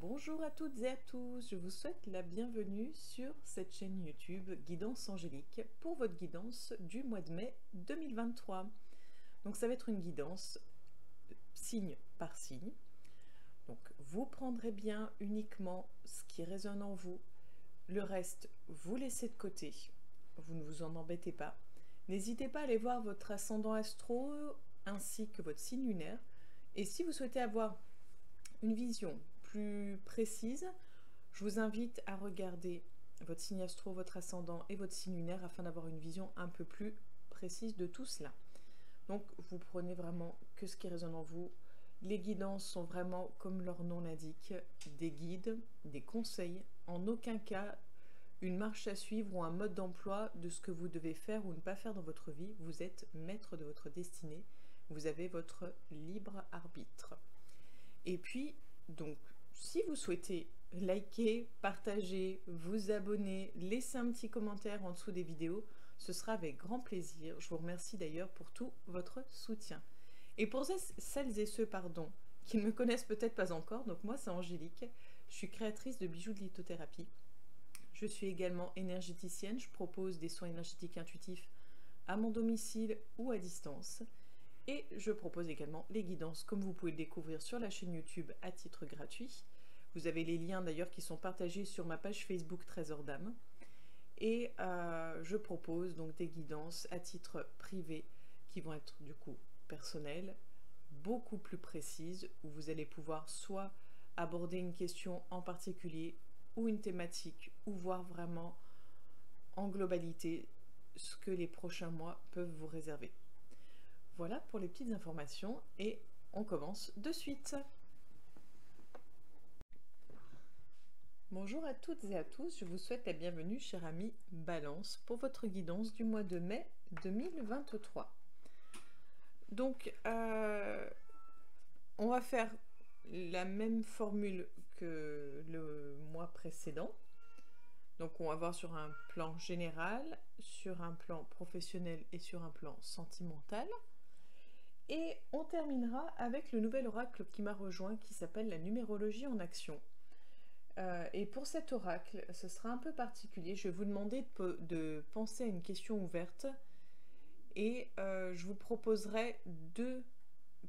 Bonjour à toutes et à tous, je vous souhaite la bienvenue sur cette chaîne YouTube Guidance Angélique pour votre guidance du mois de mai 2023. Donc ça va être une guidance signe par signe. Donc vous prendrez bien uniquement ce qui résonne en vous, le reste vous laissez de côté, vous ne vous en embêtez pas. N'hésitez pas à aller voir votre ascendant astro ainsi que votre signe lunaire, et si vous souhaitez avoir une vision plus précise, je vous invite à regarder votre signe astro, votre ascendant et votre signe lunaire afin d'avoir une vision un peu plus précise de tout cela. Donc vous prenez vraiment que ce qui résonne en vous. Les guidances sont vraiment, comme leur nom l'indique, des guides, des conseils, en aucun cas une marche à suivre ou un mode d'emploi de ce que vous devez faire ou ne pas faire dans votre vie. Vous êtes maître de votre destinée, vous avez votre libre arbitre. Et puis, donc, si vous souhaitez liker, partager, vous abonner, laisser un petit commentaire en dessous des vidéos, ce sera avec grand plaisir. Je vous remercie d'ailleurs pour tout votre soutien. Et pour celles et ceux, qui ne me connaissent peut-être pas encore, donc moi c'est Angélique, je suis créatrice de bijoux de lithothérapie. Je suis également énergéticienne, je propose des soins énergétiques intuitifs à mon domicile ou à distance. Et je propose également les guidances, comme vous pouvez le découvrir sur la chaîne YouTube à titre gratuit. Vous avez les liens d'ailleurs qui sont partagés sur ma page Facebook Trésor d'âme. Et je propose donc des guidances à titre privé qui vont être du coup personnelles, beaucoup plus précises, où vous allez pouvoir soit aborder une question en particulier ou une thématique, ou voir vraiment en globalité ce que les prochains mois peuvent vous réserver. Voilà pour les petites informations et on commence de suite. Bonjour à toutes et à tous, je vous souhaite la bienvenue, chers amis Balance, pour votre guidance du mois de mai 2023. Donc, on va faire la même formule que le mois précédent. Donc, on va voir sur un plan général, sur un plan professionnel et sur un plan sentimental. Et on terminera avec le nouvel oracle qui m'a rejoint, qui s'appelle la numérologie en action. Et pour cet oracle, ce sera un peu particulier. Je vais vous demander de penser à une question ouverte et je vous proposerai deux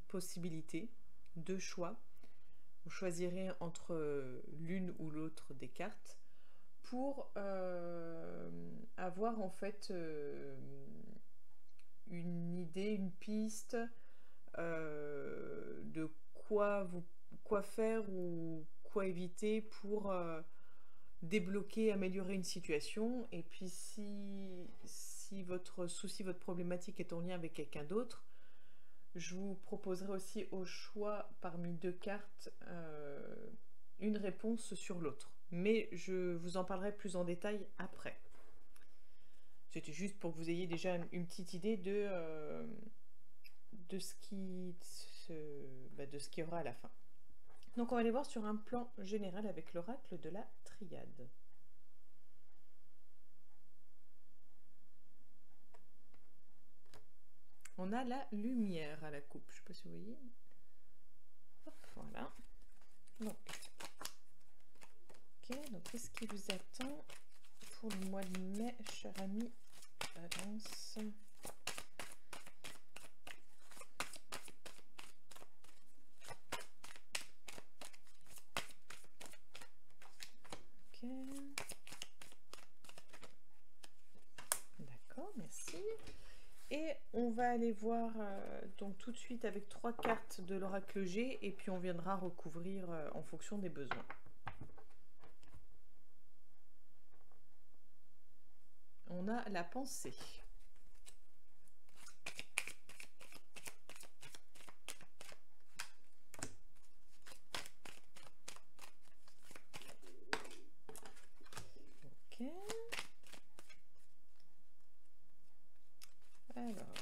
possibilités, deux choix. Vous choisirez entre l'une ou l'autre des cartes pour avoir en fait une idée, une piste de quoi faire ou quoi éviter pour débloquer, améliorer une situation. Et puis si votre souci, votre problématique est en lien avec quelqu'un d'autre, je vous proposerai aussi au choix parmi deux cartes une réponse sur l'autre. Mais je vous en parlerai plus en détail après. C'était juste pour que vous ayez déjà une petite idée de ce qui y aura à la fin. Donc on va aller voir sur un plan général avec l'oracle de la triade. On a la lumière à la coupe, je ne sais pas si vous voyez. Hop, voilà. Donc, ok, donc qu'est-ce qui vous attend pour le mois de mai, cher ami Balance? Ok. D'accord, merci. Et on va aller voir donc tout de suite avec trois cartes de l'oracle G et puis on viendra recouvrir en fonction des besoins. On a la pensée. Ok. Alors,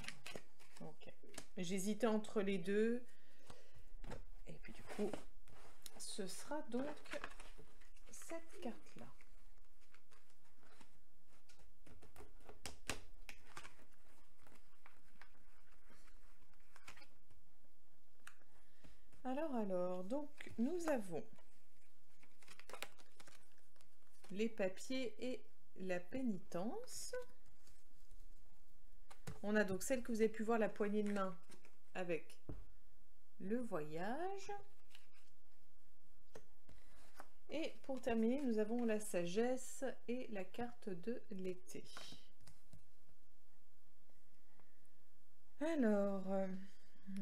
ok. J'hésitais entre les deux. Et puis du coup, ce sera donc cette carte-là. Alors, donc nous avons les papiers et la pénitence. On a donc celle que vous avez pu voir, la poignée de main avec le voyage. Et pour terminer, nous avons la sagesse et la carte de l'été. Alors,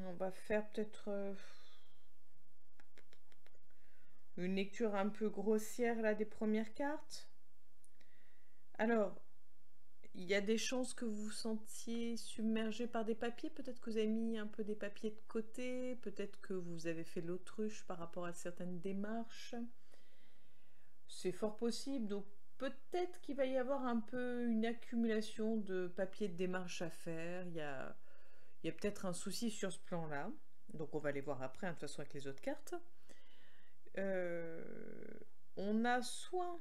on va faire peut-être une lecture un peu grossière là des premières cartes. Alors, il y a des chances que vous vous sentiez submergé par des papiers. Peut-être que vous avez mis un peu des papiers de côté. Peut-être que vous avez fait l'autruche par rapport à certaines démarches. C'est fort possible. Donc, peut-être qu'il va y avoir un peu une accumulation de papiers de démarche à faire. Il y a peut-être un souci sur ce plan-là. Donc, on va les voir après, hein, de toute façon, avec les autres cartes. On a soit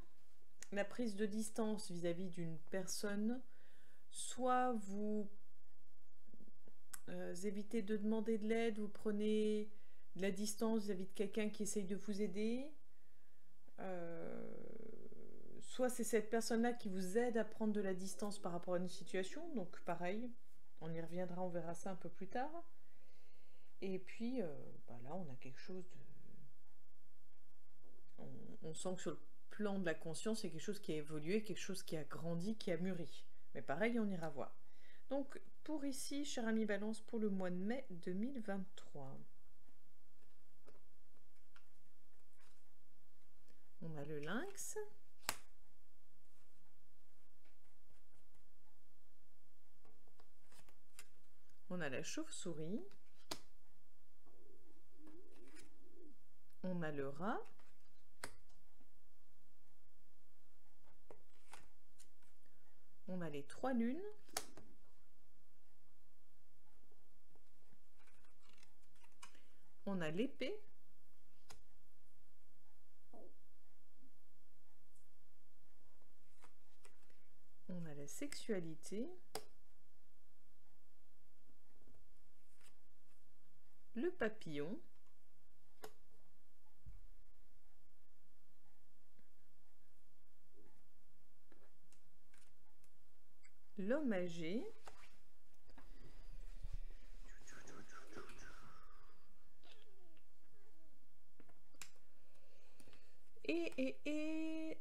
la prise de distance vis-à-vis d'une personne, soit vous évitez de demander de l'aide, vous prenez de la distance vis-à-vis de quelqu'un qui essaye de vous aider, soit c'est cette personne-là qui vous aide à prendre de la distance par rapport à une situation, donc pareil, on y reviendra, on verra ça un peu plus tard. Et puis là on a quelque chose de... On sent que sur le plan de la conscience, c'est quelque chose qui a évolué, quelque chose qui a grandi, qui a mûri. Mais pareil, on ira voir. Donc, pour ici, cher ami Balance, pour le mois de mai 2023. On a le lynx. On a la chauve-souris. On a le rat. On a les 3 lunes. On a l'épée. On a la sexualité. Le papillon. L'homme âgé. Et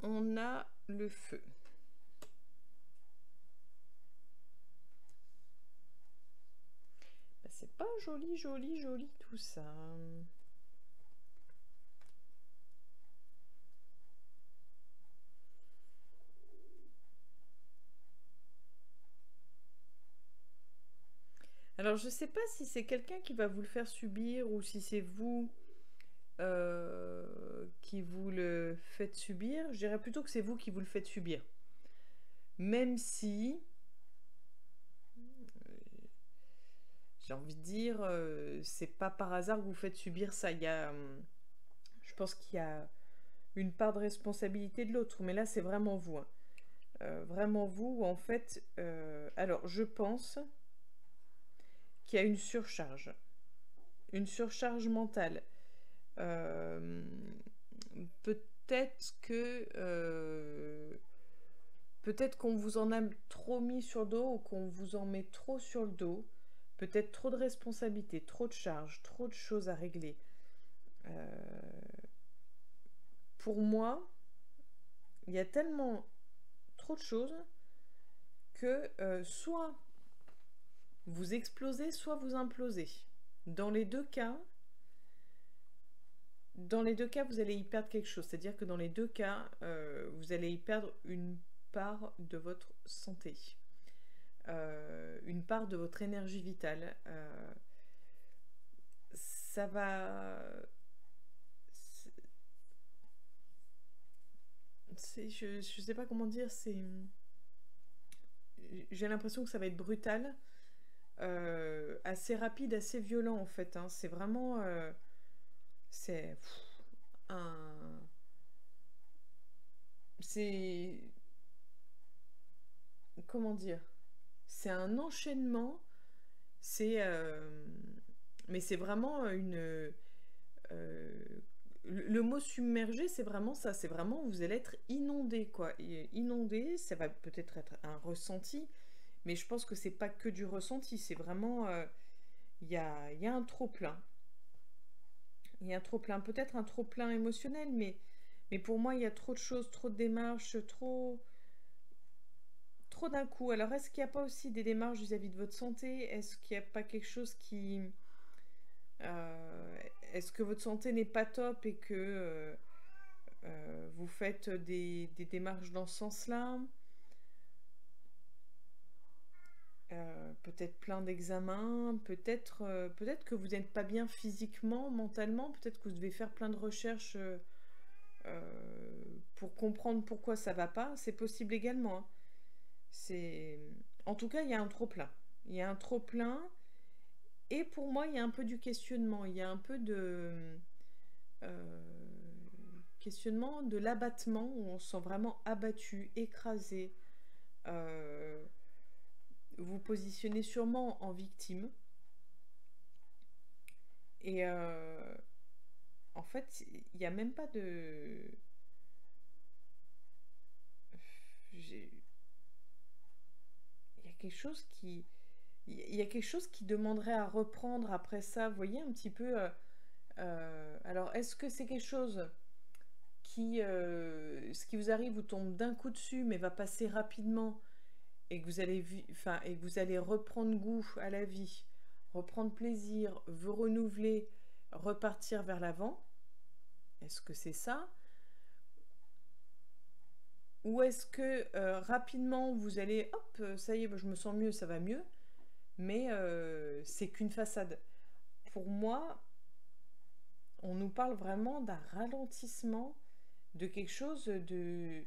on a le feu. C'est pas joli, joli, joli tout ça. Alors, je sais pas si c'est quelqu'un qui va vous le faire subir ou si c'est vous qui vous le faites subir. Je dirais plutôt que c'est vous qui vous le faites subir. Même si, j'ai envie de dire, c'est pas par hasard que vous faites subir ça. Je pense qu'il y a une part de responsabilité de l'autre, mais là c'est vraiment vous. Hein. Vraiment vous, en fait. Alors, je pense qu'il y a une surcharge mentale. Peut-être que peut-être qu'on vous en a trop mis sur le dos ou qu'on vous en met trop sur le dos. Peut-être trop de responsabilités, trop de charges, trop de choses à régler. Pour moi, il y a tellement trop de choses que soit vous explosez, soit vous implosez. Dans les deux cas, vous allez y perdre quelque chose. C'est-à-dire que dans les deux cas, vous allez y perdre une part de votre santé, une part de votre énergie vitale. Ça va... je sais pas comment dire, j'ai l'impression que ça va être brutal, assez rapide, assez violent en fait. Hein. C'est vraiment... c'est un... C'est... Comment dire? C'est un enchaînement. C'est... mais c'est vraiment une... le mot submergé, c'est vraiment ça. C'est vraiment, vous allez être inondé, quoi. Et inondé, ça va peut-être être un ressenti, mais je pense que c'est pas que du ressenti. C'est vraiment, il y a un trop-plein. Il y a un trop-plein. Peut-être un trop-plein émotionnel, mais pour moi, il y a trop de choses, trop de démarches, trop d'un coup. Alors, est-ce qu'il n'y a pas aussi des démarches vis-à-vis de votre santé? Est-ce qu'il n'y a pas quelque chose qui... euh, est-ce que votre santé n'est pas top et que vous faites des démarches dans ce sens-là? Peut-être plein d'examens, peut-être que vous n'êtes pas bien physiquement, mentalement, peut-être que vous devez faire plein de recherches pour comprendre pourquoi ça va pas. C'est possible également, hein. C'est... En tout cas, il y a un trop-plein. Il y a un trop-plein. Et pour moi, il y a un peu du questionnement. Il y a un peu de questionnement, de l'abattement, où on se sent vraiment abattu, écrasé. Euh, vous positionnez sûrement en victime. Et en fait, il n'y a même pas de... Il y a quelque chose qui... Il y a quelque chose qui demanderait à reprendre après ça. Vous voyez un petit peu... alors, est-ce que c'est quelque chose qui... ce qui vous arrive vous tombe d'un coup dessus, mais va passer rapidement, et que vous allez, et que vous allez reprendre goût à la vie, reprendre plaisir, vous renouveler, repartir vers l'avant? Est-ce que c'est ça? Ou est-ce que rapidement vous allez, hop, ça y est, je me sens mieux, ça va mieux, mais c'est qu'une façade. Pour moi, on nous parle vraiment d'un ralentissement, de quelque chose de...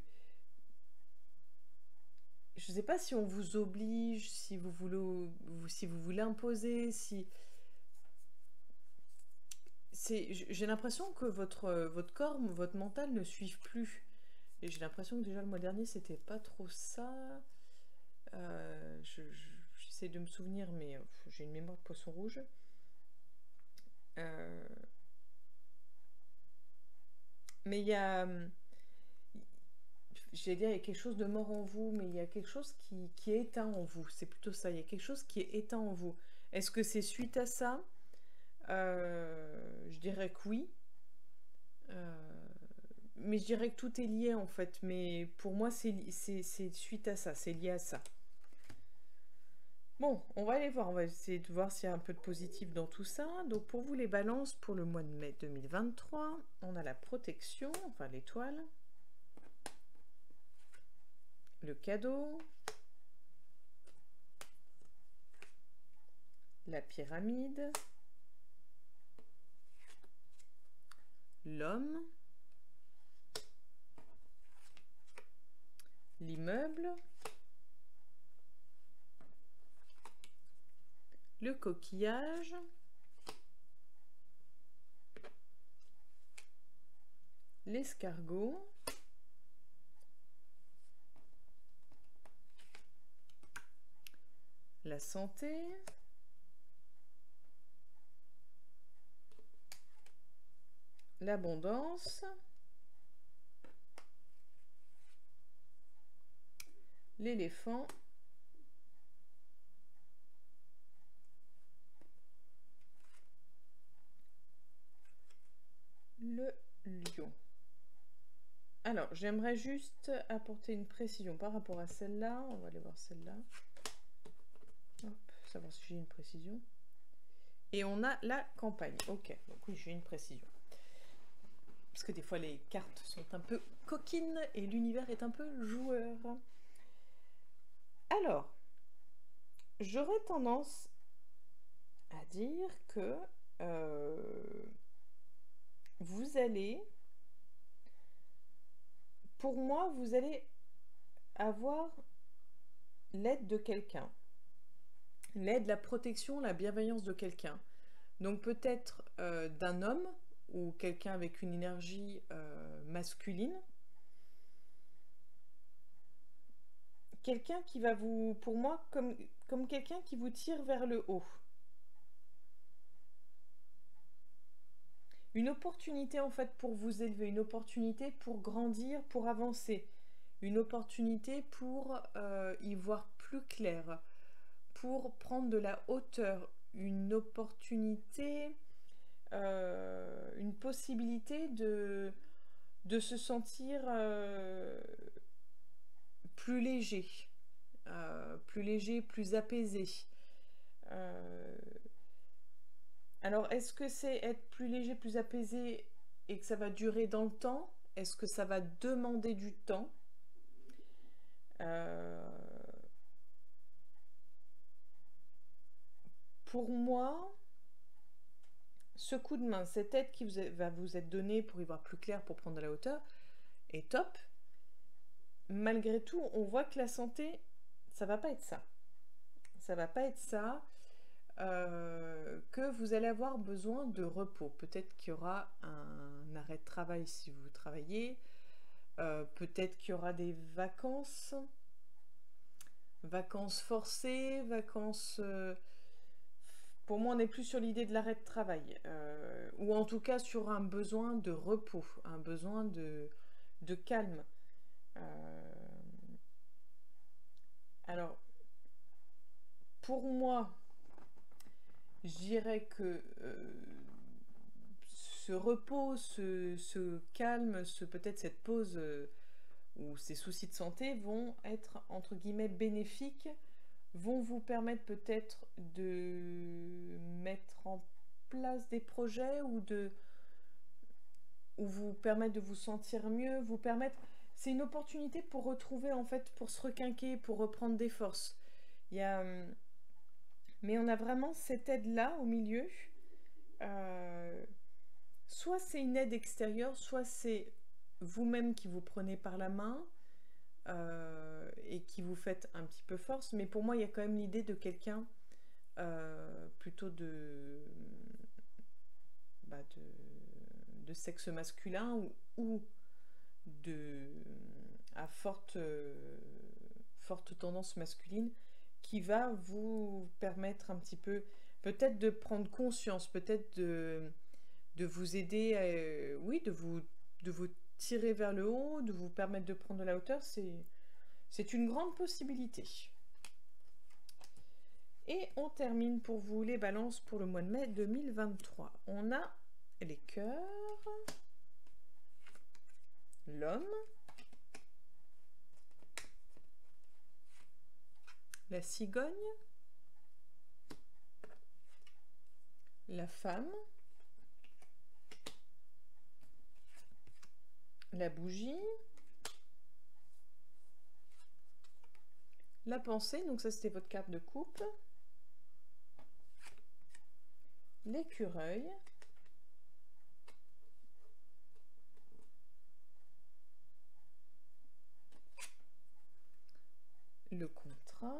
Je ne sais pas si on vous oblige, si vous voulez imposer, si... J'ai l'impression que votre corps, votre mental ne suivent plus. Et j'ai l'impression que déjà le mois dernier, c'était pas trop ça. J'essaie de me souvenir, mais j'ai une mémoire de poisson rouge. Euh, mais il y a, j'allais dire, il y a quelque chose de mort en vous, mais il y a quelque chose qui est éteint en vous. C'est plutôt ça. Il y a quelque chose qui est éteint en vous. Est-ce que c'est suite à ça? Je dirais que oui. Mais je dirais que tout est lié en fait. Mais pour moi, c'est suite à ça. C'est lié à ça. Bon, on va aller voir. On va essayer de voir s'il y a un peu de positif dans tout ça. Donc pour vous les balances, pour le mois de mai 2023, on a la protection, enfin l'étoile, le cadeau, la pyramide, l'homme, l'immeuble, le coquillage, l'escargot, la santé, l'abondance, l'éléphant, le lion. Alors, j'aimerais juste apporter une précision par rapport à celle-là. On va aller voir celle-là. Hop, savoir si j'ai une précision. Et on a la campagne. Ok, donc oui, j'ai une précision. Parce que des fois, les cartes sont un peu coquines et l'univers est un peu joueur. Alors, j'aurais tendance à dire que vous allez... Pour moi, vous allez avoir l'aide de quelqu'un. L'aide, la protection, la bienveillance de quelqu'un. Donc peut-être d'un homme ou quelqu'un avec une énergie masculine. Quelqu'un qui va vous, pour moi, comme quelqu'un qui vous tire vers le haut. Une opportunité en fait pour vous élever, une opportunité pour grandir, pour avancer, une opportunité pour y voir plus clair, pour prendre de la hauteur, une opportunité, une possibilité de se sentir plus léger, plus apaisé. Alors, est-ce que c'est être plus léger, plus apaisé et que ça va durer dans le temps? Est-ce que ça va demander du temps? Pour moi, ce coup de main, cette aide qui va vous être donnée pour y voir plus clair, pour prendre de la hauteur, est top. Malgré tout, on voit que la santé, ça va pas être ça. Ça va pas être ça. Que vous allez avoir besoin de repos. Peut-être qu'il y aura un arrêt de travail si vous travaillez. Peut-être qu'il y aura des vacances. Vacances forcées, vacances... pour moi, on n'est plus sur l'idée de l'arrêt de travail. Ou en tout cas sur un besoin de repos, un besoin de calme. Alors, pour moi, je dirais que ce repos, ce calme, peut-être cette pause ou ces soucis de santé vont être entre guillemets bénéfiques, vont vous permettre peut-être de mettre en place des projets ou vous permettre de vous sentir mieux, vous permettre... C'est une opportunité pour retrouver en fait, pour se requinquer, pour reprendre des forces. Il y a... Mais on a vraiment cette aide-là au milieu. Soit c'est une aide extérieure, soit c'est vous-même qui vous prenez par la main et qui vous faites un petit peu force. Mais pour moi, il y a quand même l'idée de quelqu'un plutôt de sexe masculin ou à forte tendance masculine qui va vous permettre un petit peu, peut-être de prendre conscience, peut-être de vous aider, oui, de vous tirer vers le haut, de vous permettre de prendre de la hauteur, c'est une grande possibilité. Et on termine pour vous les balances pour le mois de mai 2023. On a les cœurs, l'homme, la cigogne, la femme, la bougie, la pensée, donc ça c'était votre carte de coupe, l'écureuil, le contrat,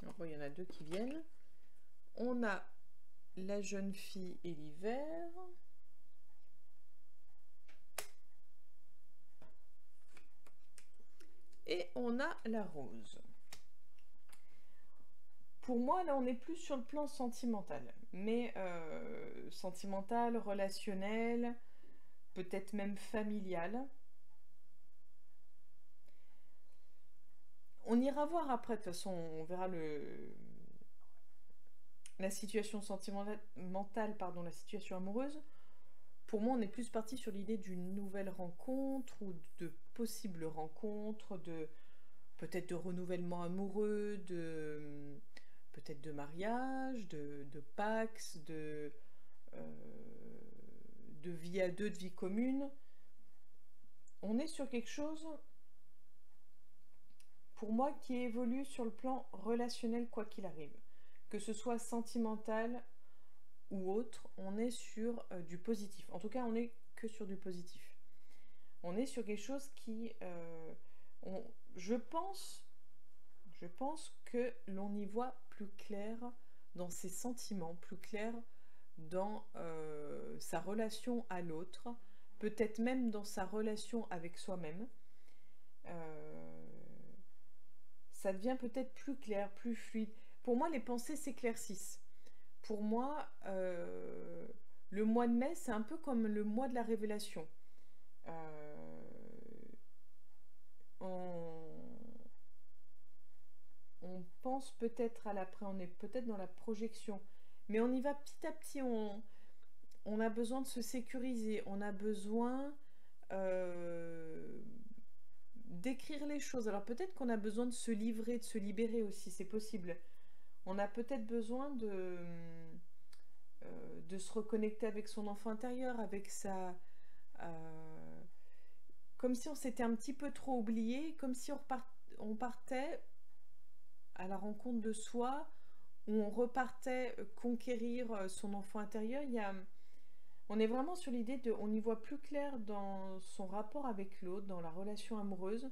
alors, il y en a deux qui viennent, on a la jeune fille et l'hiver, et on a la rose. Pour moi, là, on est plus sur le plan sentimental, mais sentimental, relationnel, peut-être même familial. On ira voir après, de toute façon, on verra la situation sentimentale, pardon, la situation amoureuse. Pour moi, on est plus parti sur l'idée d'une nouvelle rencontre ou de possibles rencontres, peut-être de renouvellement amoureux, peut-être de mariage, de pax, de vie à deux, de vie commune. On est sur quelque chose, pour moi, qui évolue sur le plan relationnel quoi qu'il arrive. Que ce soit sentimental ou autre, on est sur du positif. En tout cas, on n'est que sur du positif. On est sur quelque chose qui... je pense que l'on y voit plus clair dans ses sentiments, plus clair dans sa relation à l'autre, peut-être même dans sa relation avec soi-même. Ça devient peut-être plus clair, plus fluide. pour moi, les pensées s'éclaircissent. Pour moi, le mois de mai, c'est un peu comme le mois de la révélation. Euh, on, on pense peut-être à l'après, on est peut-être dans la projection, mais on y va petit à petit, on a besoin de se sécuriser, on a besoin euh, d'écrire les choses. Alors peut-être qu'on a besoin de se livrer, de se libérer aussi, c'est possible. On a peut-être besoin de se reconnecter avec son enfant intérieur, avec sa... euh, comme si on s'était un petit peu trop oublié, comme si on partait à la rencontre de soi, où on repartait conquérir son enfant intérieur. On est vraiment sur l'idée de... On y voit plus clair dans son rapport avec l'autre, dans la relation amoureuse,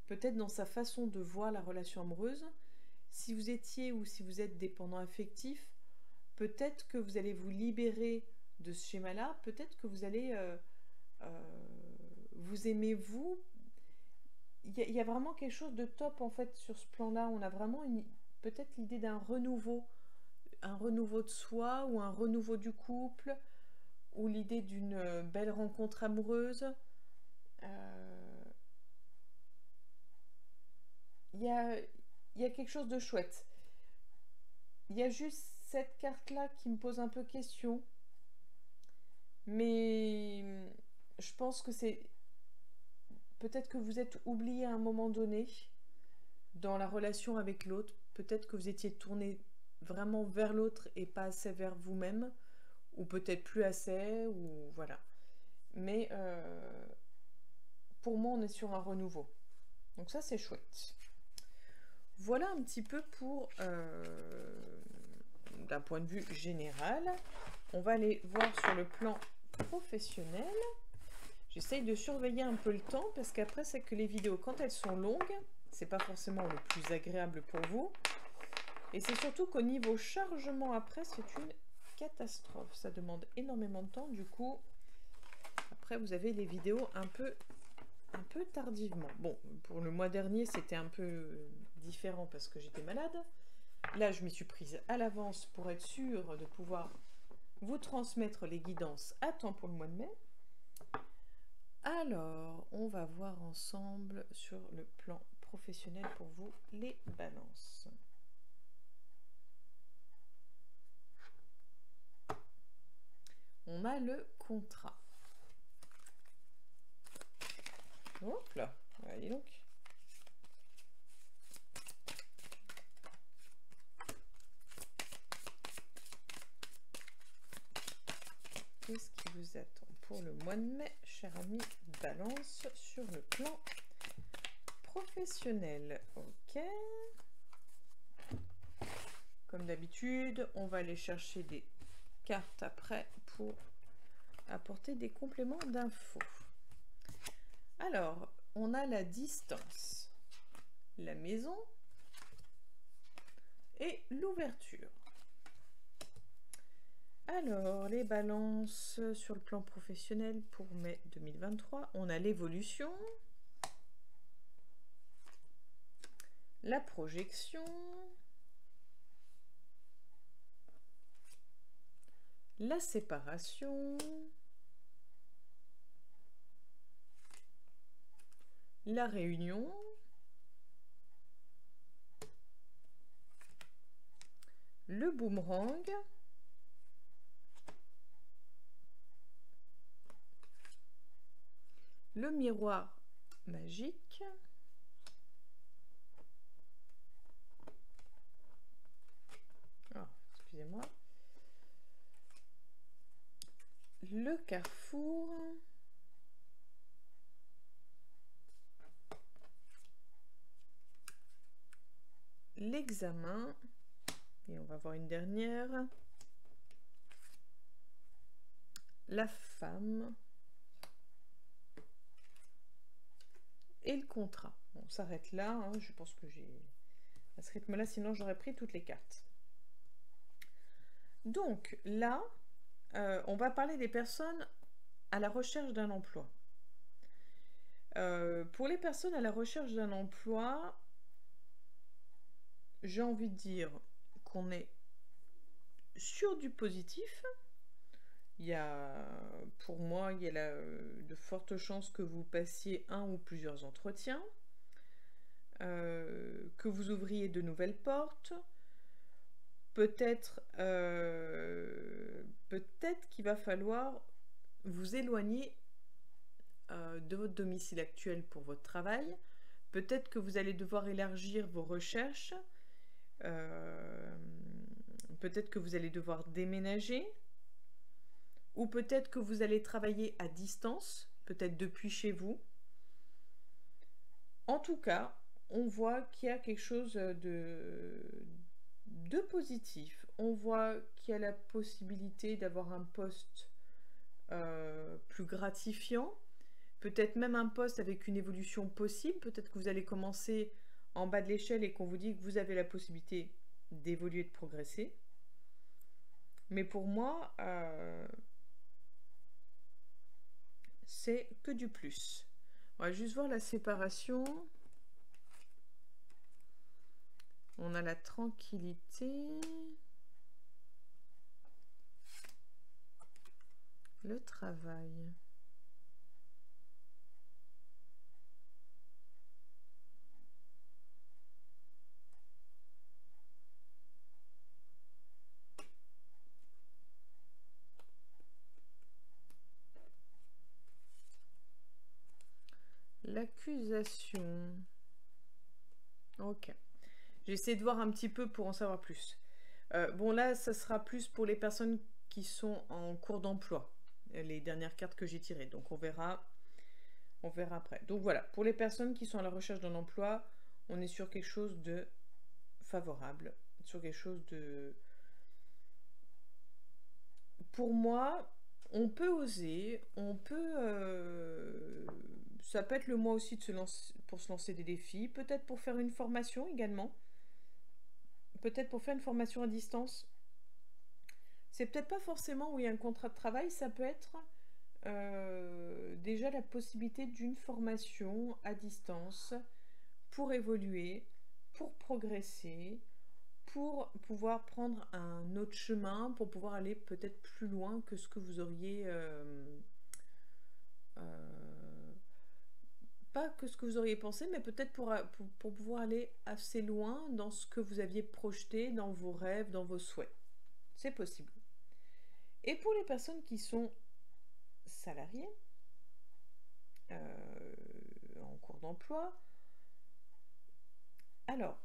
peut-être dans sa façon de voir la relation amoureuse. Si vous étiez ou si vous êtes dépendant affectif, peut-être que vous allez vous libérer de ce schéma-là, peut-être que vous allez vous aimer vous. Il y a vraiment quelque chose de top en fait sur ce plan-là. On a vraiment peut-être l'idée d'un renouveau, un renouveau de soi ou un renouveau du couple, ou l'idée d'une belle rencontre amoureuse. Euh, Il y a, il y a quelque chose de chouette. Il y a juste cette carte-là qui me pose un peu question. Mais je pense que c'est... Peut-être que vous êtes oublié à un moment donné dans la relation avec l'autre. Peut-être que vous étiez tourné vraiment vers l'autre et pas assez vers vous-même. Ou peut-être plus assez, ou voilà. Mais pour moi, on est sur un renouveau. Donc ça, c'est chouette. Voilà un petit peu pour... d'un point de vue général. On va aller voir sur le plan professionnel. J'essaye de surveiller un peu le temps parce qu'après, c'est que les vidéos, quand elles sont longues, c'est pas forcément le plus agréable pour vous. Et c'est surtout qu'au niveau chargement après, c'est une catastrophe. Ça demande énormément de temps. Du coup, après, vous avez les vidéos un peu tardivement. Bon, pour le mois dernier, c'était un peu différent parce que j'étais malade. Là, je m'y suis prise à l'avance pour être sûre de pouvoir vous transmettre les guidances à temps pour le mois de mai. Alors, on va voir ensemble sur le plan professionnel pour vous les balances. On a le contrat. Hop là, allez donc. Qu'est-ce qui vous attend pour le mois de mai, cher ami Balance, sur le plan professionnel? Ok. Comme d'habitude, on va aller chercher des cartes après pour apporter des compléments d'infos. Alors, on a la distance, la maison et l'ouverture. Alors, les balances sur le plan professionnel pour mai 2023, on a l'évolution, la projection, la séparation, la réunion, le boomerang, le miroir magique, excusez-moi, le carrefour, l'examen, et on va voir une dernière, la femme et le contrat. On s'arrête là, hein, je pense que j'ai à ce rythme-là, sinon j'aurais pris toutes les cartes. Donc là, on va parler des personnes à la recherche d'un emploi. Pour les personnes à la recherche d'un emploi, j'ai envie de dire qu'on est sur du positif. Pour moi, il y a de fortes chances que vous passiez un ou plusieurs entretiens, que vous ouvriez de nouvelles portes. Peut-être qu'il va falloir vous éloigner de votre domicile actuel pour votre travail. Peut-être que vous allez devoir élargir vos recherches. Peut-être que vous allez devoir déménager. Ou peut-être que vous allez travailler à distance, peut-être depuis chez vous. En tout cas, on voit qu'il y a quelque chose de positif. On voit qu'il y a la possibilité d'avoir un poste plus gratifiant, peut-être même un poste avec une évolution possible. Peut-être que vous allez commencer en bas de l'échelle et qu'on vous dit que vous avez la possibilité d'évoluer, de progresser. Mais pour moi, c'est que du plus. On va juste voir la séparation. On a la tranquillité, le travail. L'accusation. Ok. J'essaie de voir un petit peu pour en savoir plus. Bon, là, ça sera plus pour les personnes qui sont en cours d'emploi. Les dernières cartes que j'ai tirées. Donc, on verra après. Donc, voilà. Pour les personnes qui sont à la recherche d'un emploi, on est sur quelque chose de favorable. Sur quelque chose de... Pour moi, on peut oser. On peut... Ça peut être le mois aussi pour se lancer des défis. Peut-être pour faire une formation également. Peut-être pour faire une formation à distance. C'est peut-être pas forcément où il y a un contrat de travail, ça peut être déjà la possibilité d'une formation à distance pour évoluer, pour progresser, pour pouvoir prendre un autre chemin, pour pouvoir aller peut-être plus loin que ce que vous auriez... pas que ce que vous auriez pensé, mais peut-être pour pouvoir aller assez loin dans ce que vous aviez projeté, dans vos rêves, dans vos souhaits. C'est possible. Et pour les personnes qui sont salariées, en cours d'emploi, alors,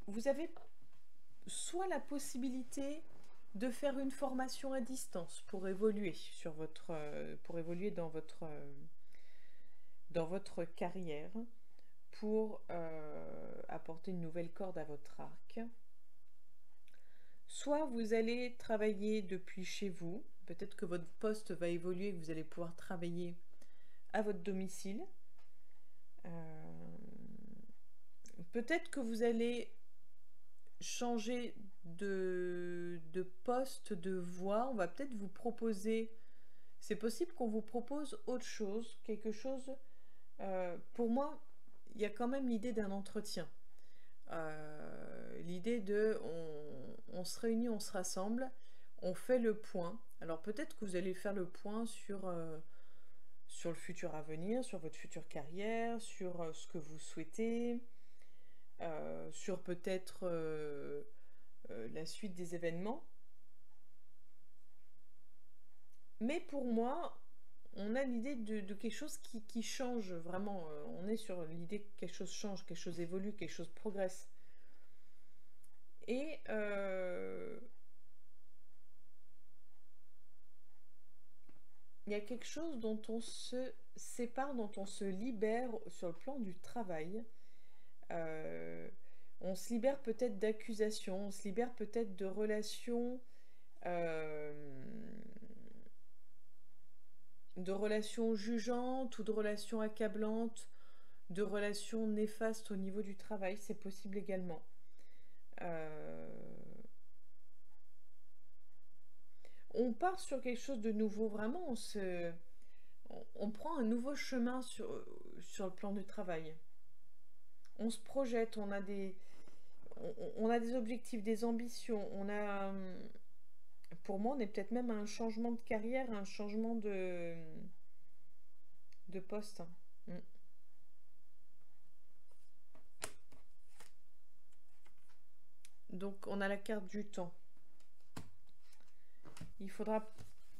vous avez soit la possibilité de faire une formation à distance pour évoluer dans votre carrière, pour apporter une nouvelle corde à votre arc. Soit vous allez travailler depuis chez vous, peut-être que votre poste va évoluer, que vous allez pouvoir travailler à votre domicile. Peut-être que vous allez changer de poste, de voie. On va peut-être vous proposer, c'est possible qu'on vous propose autre chose, quelque chose. Pour moi, il y a quand même l'idée d'un entretien. L'idée de on se réunit, on se rassemble, on fait le point. Alors peut-être que vous allez faire le point sur le futur à venir, sur votre future carrière, sur ce que vous souhaitez, sur peut-être la suite des événements. Mais pour moi, on a l'idée de quelque chose qui change vraiment. On est sur l'idée que quelque chose change, quelque chose évolue, quelque chose progresse. Et il y a quelque chose dont on se sépare, dont on se libère sur le plan du travail. On se libère peut-être d'accusations, on se libère peut-être de relations, jugeantes ou de relations accablantes, de relations néfastes au niveau du travail, c'est possible également. On part sur quelque chose de nouveau, vraiment, on prend un nouveau chemin sur le plan du travail. On se projette, on a des objectifs, des ambitions. Pour moi, on est peut-être même à un changement de carrière, un changement de poste. Mm. Donc, on a la carte du temps. Il faudra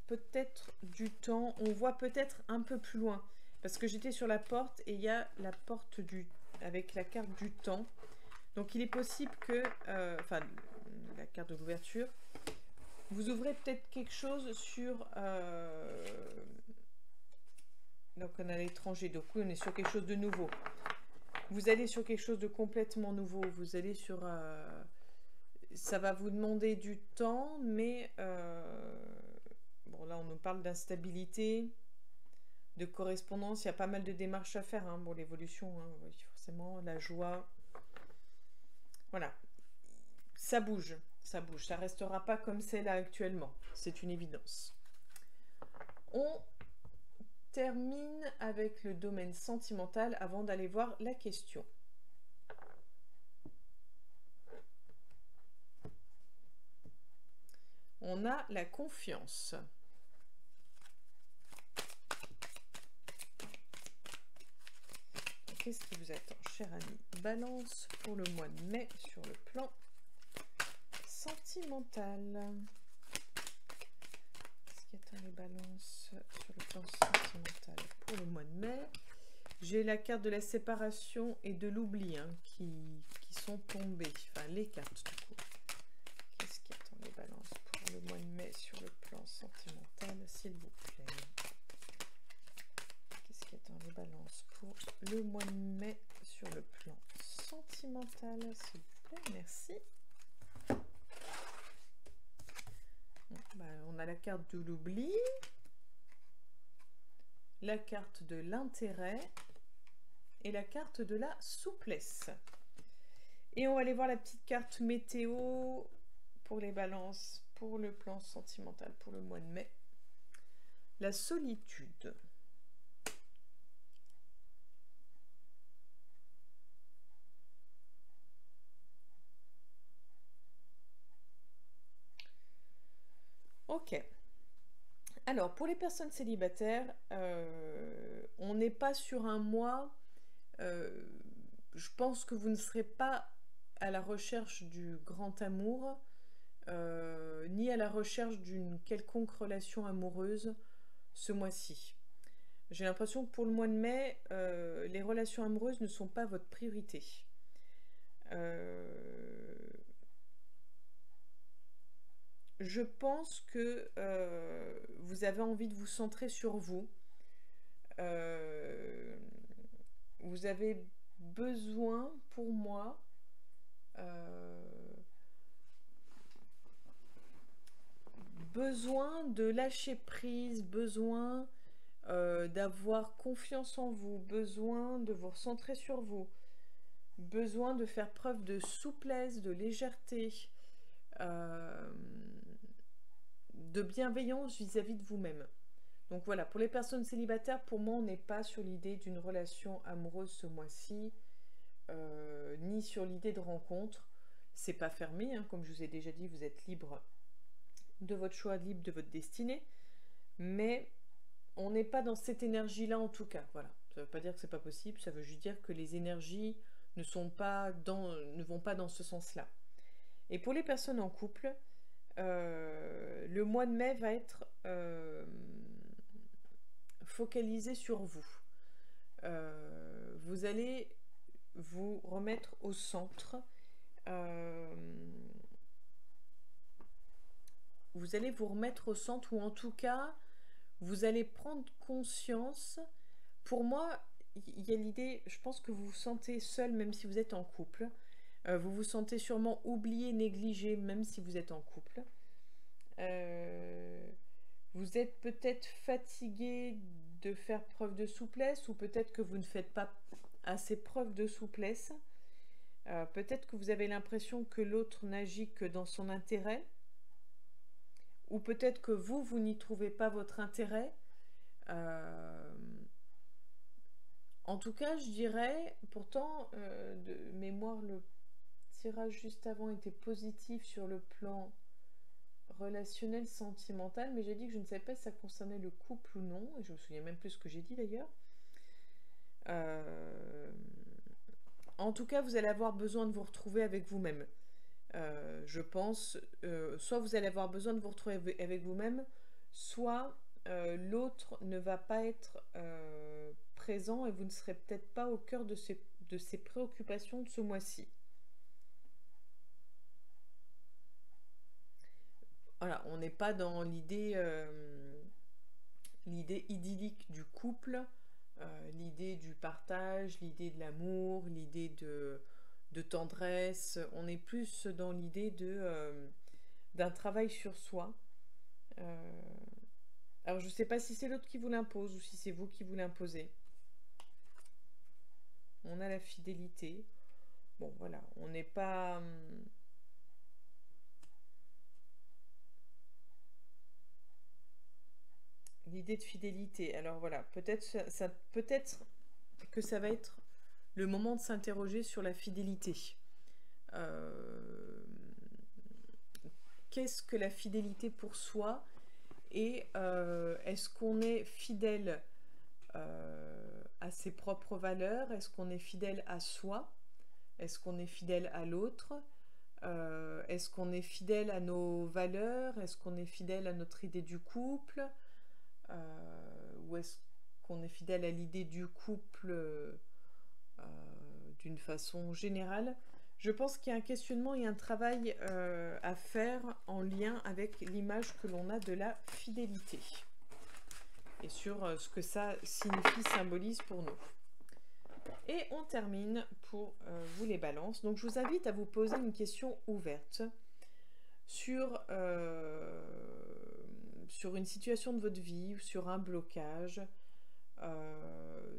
peut-être du temps. On voit peut-être un peu plus loin. Parce que j'étais sur la porte et il y a la porte avec la carte du temps. Donc, il est possible que... enfin, la carte de l'ouverture. Vous ouvrez peut-être quelque chose sur... donc, on est à l'étranger. Donc, oui, on est sur quelque chose de nouveau. Vous allez sur quelque chose de complètement nouveau. Vous allez sur... ça va vous demander du temps, mais... bon, là, on nous parle d'instabilité, de correspondance. Il y a pas mal de démarches à faire. Bon, l'évolution, oui, forcément, la joie. Voilà. Ça bouge. Ça bouge. Ça restera pas comme c'est là actuellement. C'est une évidence. On termine avec le domaine sentimental avant d'aller voir la question. On a la confiance. Qu'est-ce qui vous attend, cher ami? Balance pour le mois de mai sur le plan sentimental. Qu'est-ce qui attend les balances sur le plan sentimental pour le mois de mai? J'ai la carte de la séparation et de l'oubli qui sont tombées. Enfin, les cartes du coup. Qu'est-ce qui attend les balances pour le mois de mai sur le plan sentimental, s'il vous plaît? Qu'est-ce qui attend les balances pour le mois de mai sur le plan sentimental, s'il vous plaît? Merci. On a la carte de l'oubli, la carte de l'intérêt et la carte de la souplesse. Et on va aller voir la petite carte météo pour les balances, pour le plan sentimental, pour le mois de mai. La solitude. Ok. Alors, pour les personnes célibataires, on n'est pas sur un mois. Je pense que vous ne serez pas à la recherche du grand amour, ni à la recherche d'une quelconque relation amoureuse ce mois-ci. J'ai l'impression que pour le mois de mai, les relations amoureuses ne sont pas votre priorité. Je pense que vous avez envie de vous centrer sur vous. Vous avez besoin, pour moi, besoin de lâcher prise, besoin d'avoir confiance en vous, besoin de vous recentrer sur vous, besoin de faire preuve de souplesse, de légèreté, de bienveillance vis-à-vis de vous-même. Donc voilà, pour les personnes célibataires, pour moi, on n'est pas sur l'idée d'une relation amoureuse ce mois-ci, ni sur l'idée de rencontre. C'est pas fermé, comme je vous ai déjà dit, vous êtes libre de votre choix, libre de votre destinée, mais on n'est pas dans cette énergie-là en tout cas. Voilà, ça ne veut pas dire que c'est pas possible, ça veut juste dire que les énergies ne vont pas dans ce sens-là. Et pour les personnes en couple, le mois de mai va être focalisé sur vous. Vous allez vous remettre au centre. Vous allez vous remettre au centre, ou en tout cas, vous allez prendre conscience. Pour moi, il y a l'idée, je pense que vous vous sentez seul même si vous êtes en couple. Vous vous sentez sûrement oublié, négligé même si vous êtes en couple. Vous êtes peut-être fatigué de faire preuve de souplesse, ou peut-être que vous ne faites pas assez preuve de souplesse. Peut-être que vous avez l'impression que l'autre n'agit que dans son intérêt, ou peut-être que vous n'y trouvez pas votre intérêt. En tout cas, je dirais, pourtant, de mémoire, tirage juste avant était positif sur le plan relationnel, sentimental, mais j'ai dit que je ne savais pas si ça concernait le couple ou non, et je me souviens même plus ce que j'ai dit d'ailleurs. En tout cas, vous allez avoir besoin de vous retrouver avec vous-même. Je pense, soit vous allez avoir besoin de vous retrouver avec vous-même, soit l'autre ne va pas être présent et vous ne serez peut-être pas au cœur de ses préoccupations de ce mois-ci. Voilà, on n'est pas dans l'idée idyllique du couple, l'idée du partage, l'idée de l'amour, l'idée de tendresse. On est plus dans l'idée d'un travail sur soi. Alors je ne sais pas si c'est l'autre qui vous l'impose ou si c'est vous qui vous l'imposez. On a la fidélité. Bon voilà, on n'est pas... L'idée de fidélité. Alors voilà, peut-être que ça va être le moment de s'interroger sur la fidélité. Qu'est-ce que la fidélité pour soi? Et est-ce qu'on est fidèle à ses propres valeurs? Est-ce qu'on est fidèle à soi? Est-ce qu'on est fidèle à l'autre? Est-ce qu'on est fidèle à nos valeurs? Est-ce qu'on est fidèle à notre idée du couple? Ou est-ce qu'on est fidèle à l'idée du couple d'une façon générale? Je pense qu'il y a un questionnement et un travail à faire en lien avec l'image que l'on a de la fidélité et sur ce que ça signifie, symbolise pour nous. Et on termine pour vous les balances. Donc je vous invite à vous poser une question ouverte sur une situation de votre vie, sur un blocage,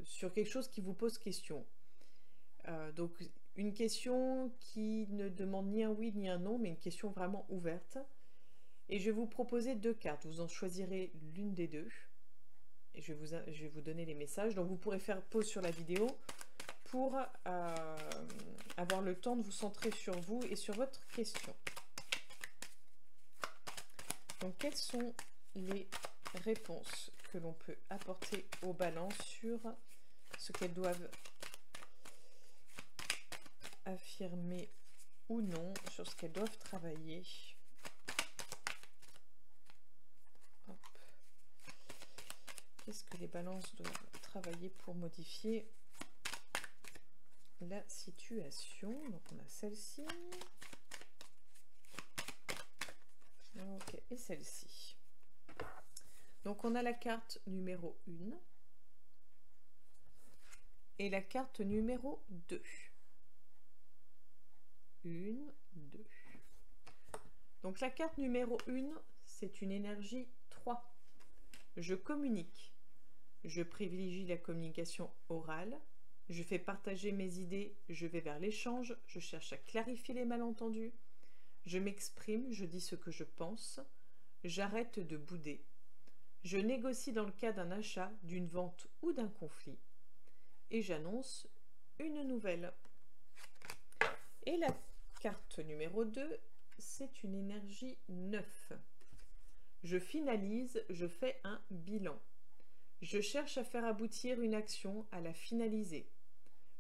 sur quelque chose qui vous pose question. Donc une question qui ne demande ni un oui ni un non, mais une question vraiment ouverte. Et je vais vous proposer 2 cartes. Vous en choisirez l'une des 2. Et je vais vous donner les messages. Donc vous pourrez faire pause sur la vidéo pour avoir le temps de vous centrer sur vous et sur votre question. Donc quelles sont les réponses que l'on peut apporter aux balances sur ce qu'elles doivent affirmer ou non, sur ce qu'elles doivent travailler? Qu'est-ce que les balances doivent travailler pour modifier la situation? Donc on a celle-ci. Ok, et celle-ci. Donc on a la carte numéro 1 et la carte numéro 2. 1, 2. Donc la carte numéro 1, c'est une énergie 3. Je communique. Je privilégie la communication orale. Je fais partager mes idées. Je vais vers l'échange. Je cherche à clarifier les malentendus. Je m'exprime. Je dis ce que je pense. J'arrête de bouder. Je négocie dans le cas d'un achat, d'une vente ou d'un conflit. Et j'annonce une nouvelle. Et la carte numéro 2, c'est une énergie 9. Je finalise, je fais un bilan. Je cherche à faire aboutir une action, à la finaliser.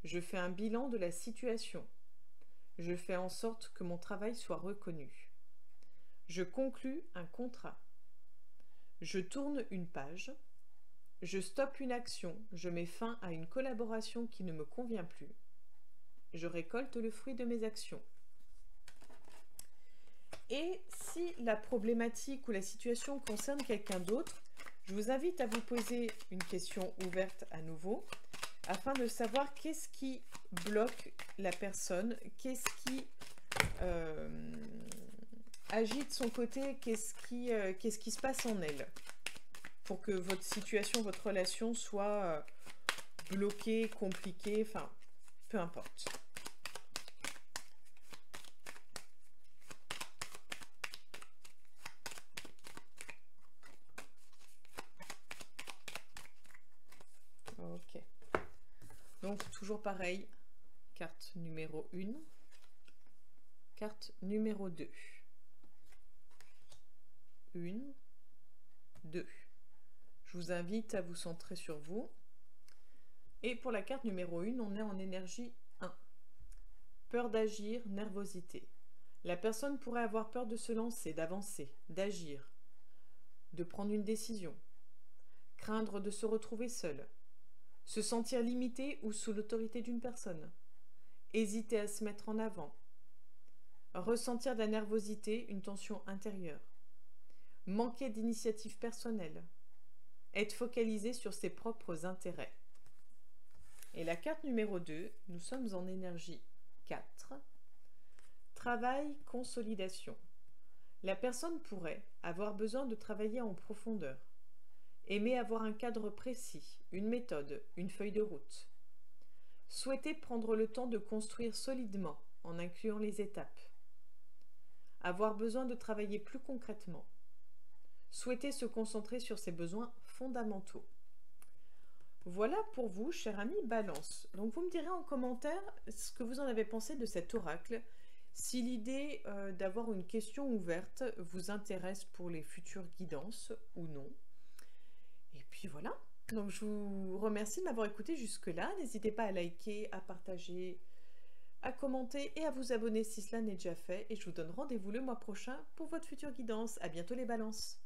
Je fais un bilan de la situation. Je fais en sorte que mon travail soit reconnu. Je conclus un contrat. Je tourne une page. Je stoppe une action. Je mets fin à une collaboration qui ne me convient plus. Je récolte le fruit de mes actions. Et si la problématique ou la situation concerne quelqu'un d'autre, je vous invite à vous poser une question ouverte à nouveau, afin de savoir qu'est-ce qui bloque la personne, qu'est-ce qui agit de son côté, qu'est-ce qui se passe en elle, pour que votre situation, votre relation soit bloquée, compliquée, enfin, peu importe. Ok. Donc, toujours pareil, carte numéro 1. carte numéro 2. 1, 2. Je vous invite à vous centrer sur vous. Et pour la carte numéro 1, on est en énergie 1. Peur d'agir, nervosité. La personne pourrait avoir peur de se lancer, d'avancer, d'agir, de prendre une décision, craindre de se retrouver seule, se sentir limité ou sous l'autorité d'une personne, hésiter à se mettre en avant, ressentir de la nervosité, une tension intérieure, manquer d'initiative personnelle, être focalisé sur ses propres intérêts. Et la carte numéro 2, nous sommes en énergie 4. Travail, consolidation. La personne pourrait avoir besoin de travailler en profondeur, aimer avoir un cadre précis, une méthode, une feuille de route. Souhaiter prendre le temps de construire solidement en incluant les étapes. Avoir besoin de travailler plus concrètement. Souhaiter se concentrer sur ses besoins fondamentaux. Voilà pour vous, cher ami Balance. Donc vous me direz en commentaire ce que vous en avez pensé de cet oracle, si l'idée d'avoir une question ouverte vous intéresse pour les futures guidances ou non. Et puis voilà, donc je vous remercie de m'avoir écouté jusque-là. N'hésitez pas à liker, à partager, à commenter et à vous abonner si cela n'est déjà fait. Et je vous donne rendez-vous le mois prochain pour votre future guidance. À bientôt les balances.